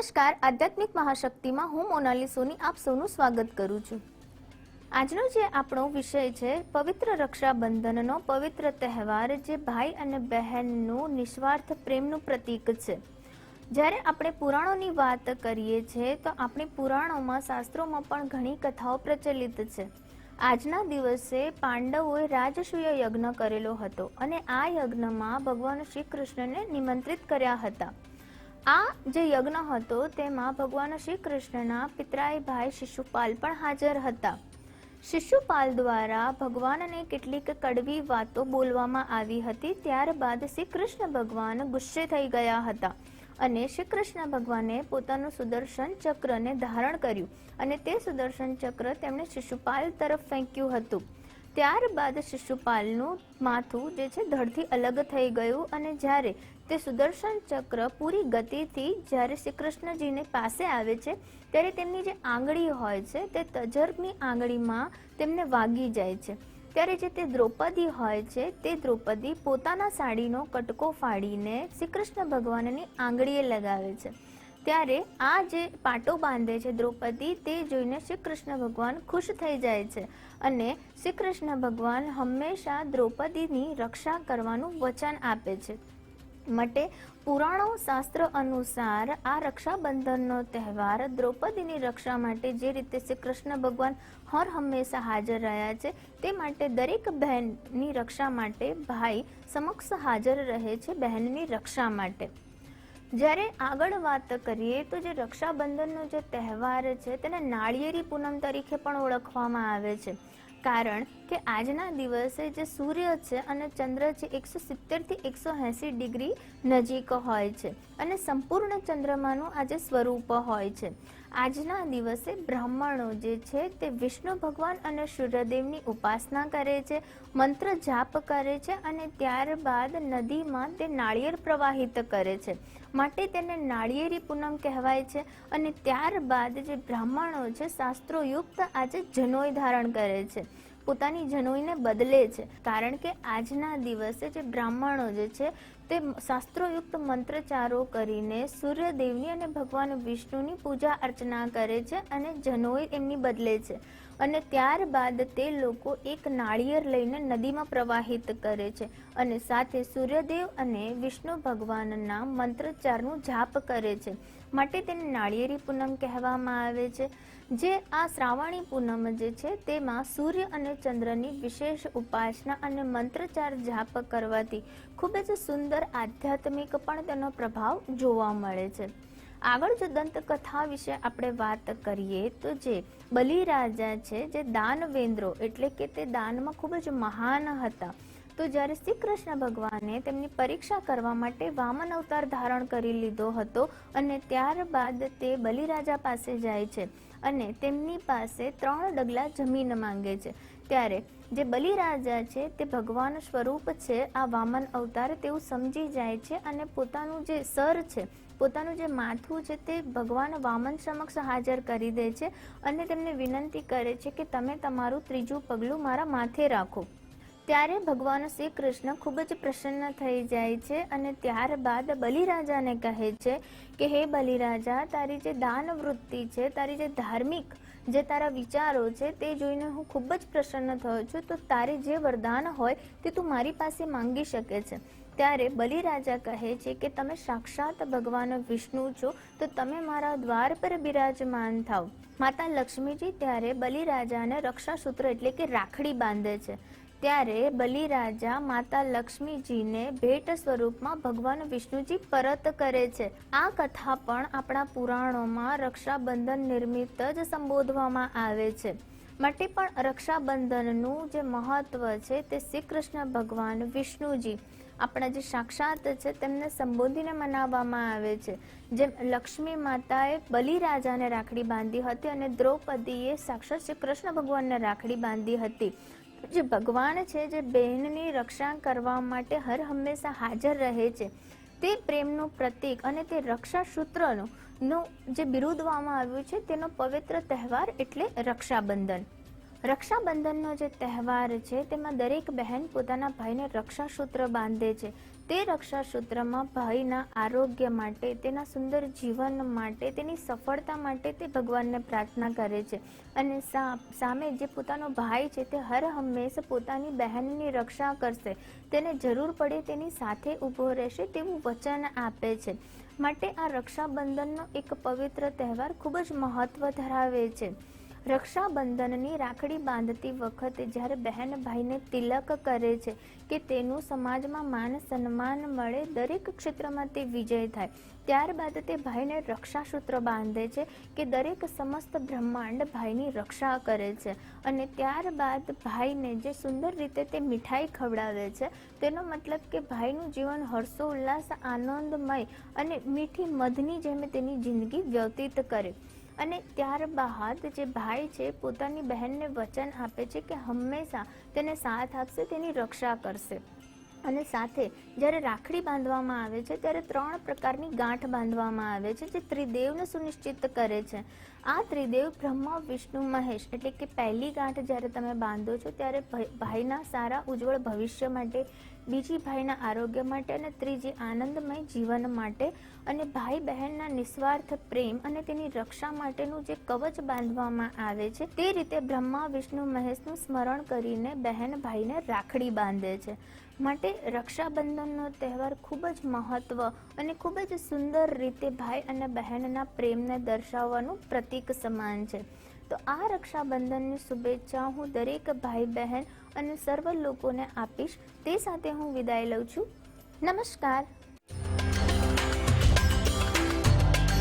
નમસ્કાર, આધ્યાત્મિક મહાશક્તિમાં હું મોનાલી સોની આપ સૌનું સ્વાગત કરું છું। આજનો જે આપણો વિષય છે પવિત્ર રક્ષાબંધનનો પવિત્ર તહેવાર, જે ભાઈ અને બહેનનું નિસ્વાર્થ પ્રેમનું પ્રતીક છે। જ્યારે આપણે પુરાણોની વાત કરીએ છીએ તો આપણી પુરાણોમાં, શાસ્ત્રોમાં પણ ઘણી કથાઓ પ્રચલિત છે। આજના દિવસે પાંડવોએ રાજસૂય યજ્ઞ કરેલો હતો અને આ યજ્ઞમાં ભગવાન શ્રી કૃષ્ણને નિમંત્રિત કર્યા હતા। આ જે યજ્ઞ હતો તેમાં ભગવાન શ્રી કૃષ્ણના પિતરાઈ ભાઈ શિશુપાલ પણ હાજર હતા। શિશુપાલ દ્વારા ભગવાનને કેટલીક કડવી વાતો બોલવામાં આવી હતી। ત્યારબાદ શ્રી કૃષ્ણ ભગવાન ગુસ્સે થઈ ગયા હતા અને શ્રી કૃષ્ણ ભગવાને પોતાનું સુદર્શન ચક્રને ધારણ કર્યું અને તે સુદર્શન ચક્ર તેમણે શિશુપાલ તરફ ફેંક્યું હતું। ત્યારબાદ શિશુપાલનું માથું જે છે ધડથી અલગ થઈ ગયું અને જ્યારે તે સુદર્શન ચક્ર પૂરી ગતિથી જ્યારે શ્રી કૃષ્ણજીની પાસે આવે છે ત્યારે તેમની જે આંગળી હોય છે તે તજરની આંગળીમાં તેમને વાગી જાય છે। ત્યારે જે તે દ્રૌપદી હોય છે તે દ્રૌપદી પોતાના સાડીનો કટકો ફાડીને શ્રી કૃષ્ણ ભગવાનની આંગળીએ લગાવે છે। ત્યારે આ જે પાટો બાંધે છે દ્રૌપદી, તે જોઈને શ્રી કૃષ્ણ ભગવાન ખુશ થઈ જાય છે અને શ્રી કૃષ્ણ ભગવાન હંમેશા દ્રૌપદીની રક્ષા કરવાનું વચન આપે છે। માટે પુરાણો શાસ્ત્ર અનુસાર આ રક્ષાબંધનનો તહેવાર દ્રૌપદીની રક્ષા માટે જે રીતે શ્રી કૃષ્ણ ભગવાન હર હંમેશા હાજર રહ્યા છે, તે માટે દરેક બહેનની રક્ષા માટે ભાઈ સમક્ષ હાજર રહે છે બહેનની રક્ષા માટે। જ્યારે આગળ વાત કરીએ તો જે રક્ષાબંધનનો જે તહેવાર છે તેને નાળિયેરી પૂનમ તરીકે પણ ઓળખવામાં આવે છે, કારણ કે આજના દિવસે જે સૂર્ય છે અને ચંદ્ર છે 170 થી 180 ડિગ્રી નજીક હોય છે અને સંપૂર્ણ ચંદ્રમાનું આજે સ્વરૂપ હોય છે। આજના દિવસે બ્રાહ્મણો જે છે તે વિષ્ણુ ભગવાન અને સૂર્યદેવની ઉપાસના કરે છે, મંત્ર જાપ કરે છે અને ત્યારબાદ નદીમાં તે નાળિયેર પ્રવાહિત કરે છે, માટે તેને નાળિયેરી પૂનમ કહેવાય છે। અને ત્યારબાદ જે બ્રાહ્મણો છે શાસ્ત્રોયુક્ત આજે જનોઈ ધારણ કરે છે, પોતાની જનોઈને બદલે છે, કારણ કે આજના દિવસે જે બ્રાહ્મણો જે છે તે શાસ્ત્રોયુક્ત મંત્રચારો કરીને સૂર્યદેવની અને ભગવાન વિષ્ણુની પૂજા અર્ચના કરે છે અને જનોઈ એમની બદલે છે અને ત્યારબાદ તે લોકો એક નાળિયેર લઈને નદીમાં પ્રવાહિત કરે છે અને સાથે સૂર્યદેવ અને વિષ્ણુ ભગવાનના મંત્રચારનું જાપ કરે છે, માટે તેને નાળિયેરી પૂનમ કહેવામાં આવે છે। જે આ શ્રાવણી પૂનમ જે છે તેમાં સૂર્ય અને ચંદ્રની વિશેષ ઉપાસના અને મંત્રચાર જાપ કરવાથી ખૂબ જ સુંદર આધ્યાત્મિક પણ તેનો પ્રભાવ જોવા મળે છે। આગળ જો દંતકથા વિશે આપણે વાત કરીએ તો જે બલિરાજા છે, જે દાનવેન્દ્રો એટલે કે તે દાનમાં ખૂબ જ મહાન હતા, તો જ્યારે શ્રી કૃષ્ણ ભગવાને તેમની પરીક્ષા કરવા માટે વામન અવતાર ધારણ કરી લીધો હતો અને ત્યારબાદ તે બલિરાજા પાસે જાય છે અને તેમની પાસે 3 ડગલા જમીન માંગે છે। ત્યારે જે બલિરાજા છે તે ભગવાન સ્વરૂપ છે આ વામન અવતાર, તેવું સમજી જાય છે અને પોતાનું જે સર છે, પોતાનું જે માથું છે તે ભગવાન વામન સમક્ષ હાજર કરી દે છે અને તેમને વિનંતી કરે છે કે તમે તમારું ત્રીજું પગલું મારા માથે રાખો। ત્યારે ભગવાન શ્રી કૃષ્ણ ખૂબ જ પ્રસન્ન થઈ જાય છે અને ત્યારબાદ બલિરાજાને કહે છે કે હે બલિરાજા, તારી જે દાન વૃત્તિ છે, તારી જે ધાર્મિક જે તારા વિચારો છે તે જોઈને હું ખૂબ જ પ્રસન્ન થયો છું, તો તારે જે વરદાન હોય તે તું મારી પાસે માંગી શકે છે। ત્યારે બલિરાજા કહે છે કે તમે સાક્ષાત ભગવાન વિષ્ણુ છો, તો તમે મારા દ્વાર પર બિરાજમાન થાવ। માતા લક્ષ્મીજી ત્યારે બલિરાજાને રક્ષાસૂત્ર એટલે કે રાખડી બાંધે છે। ત્યારે બલિરાજા માતા લક્ષ્મીજીને ભેટ સ્વરૂપમાં ભગવાન વિષ્ણુજી પરત કરે છે। આ કથા પણ આપણા પુરાણોમાં રક્ષાબંધન નિમિત્ત જ સંબોધવામાં આવે છે, માટે પણ રક્ષાબંધનનું જે મહત્વ છે તે શ્રી કૃષ્ણ ભગવાન વિષ્ણુજી આપણા જે સાક્ષાત છે તેમને સંબોધીને મનાવવામાં આવે છે। જેમ લક્ષ્મી માતાએ બલિરાજાને રાખડી બાંધી હતી અને દ્રૌપદીએ સાક્ષાત શ્રી કૃષ્ણ ભગવાનને રાખડી બાંધી હતી, જે ભગવાન છે જે બહેનની રક્ષા કરવા માટે હર હંમેશા હાજર રહે છે, તે પ્રેમનું પ્રતીક અને તે રક્ષા સૂત્રનું જે બિરુદવામાં આવ્યું છે તેનો પવિત્ર તહેવાર એટલે રક્ષાબંધન। રક્ષાબંધનનો જે તહેવાર છે તેમાં દરેક બહેન પોતાના ભાઈને રક્ષાસૂત્ર બાંધે છે। તે રક્ષાસૂત્રમાં ભાઈના આરોગ્ય માટે, તેના સુંદર જીવન માટે, તેની સફળતા માટે તે ભગવાનને પ્રાર્થના કરે છે અને સામે જે પોતાનો ભાઈ છે તે હર હંમેશા પોતાની બહેનની રક્ષા કરશે, તેને જરૂર પડે તેની સાથે ઊભો રહેશે તેવું વચન આપે છે. માટે આ રક્ષાબંધનનો એક પવિત્ર તહેવાર ખૂબ જ મહત્વ ધરાવે છે. રક્ષાબંધનની રાખડી બાંધતી વખતે જ્યારે બહેન ભાઈને તિલક કરે છે કે તેનું સમાજમાં માન સન્માન મળે, દરેક ક્ષેત્રમાં તે વિજય થાય, ત્યારબાદ તે ભાઈને રક્ષાસૂત્ર બાંધે છે કે દરેક સમસ્ત બ્રહ્માંડ ભાઈની રક્ષા કરે છે. અને ત્યારબાદ ભાઈને જે સુંદર રીતે તે મીઠાઈ ખવડાવે છે, તેનો મતલબ કે ભાઈનું જીવન હર્ષોલ્લાસ, આનંદમય અને મીઠી મધની જેમ તેની જિંદગી વ્યતીત કરે. અને ત્યારબાદ જે ભાઈ છે પોતાની બહેનને વચન આપે છે કે હંમેશા તેને સાથ આપશે, તેની રક્ષા કરશે. અને સાથે જ્યારે રાખડી બાંધવામાં આવે છે ત્યારે 3 પ્રકારની ગાંઠ બાંધવામાં આવે છે જે ત્રિદેવને સુનિશ્ચિત કરે છે. આ ત્રિદેવ બ્રહ્મા, વિષ્ણુ, મહેશ, એટલે કે પહેલી ગાંઠ જ્યારે તમે બાંધો છો ત્યારે ભાઈના સારા ઉજ્જવળ ભવિષ્ય માટે, બીજી ભાઈના આરોગ્ય માટે અને ત્રીજી આનંદમય જીવન માટે. અને ભાઈ બહેનના નિસ્વાર્થ પ્રેમ અને તેની રક્ષા માટેનું જે કવચ બાંધવામાં આવે છે, તે રીતે બ્રહ્મા, વિષ્ણુ, મહેશનું સ્મરણ કરીને બહેન ભાઈને રાખડી બાંધે છે. માટે રક્ષાબંધનનો તહેવાર ખૂબ જ મહત્વ અને ખૂબ જ સુંદર રીતે ભાઈ અને બહેનના પ્રેમને દર્શાવવાનું પ્રતીક સમાન છે. તો આ રક્ષાબંધનની શુભેચ્છા હું દરેક ભાઈ બહેન અને સર્વ લોકોને આપીશ. તે સાથે હું વિદાય લઉં છું. નમસ્કાર.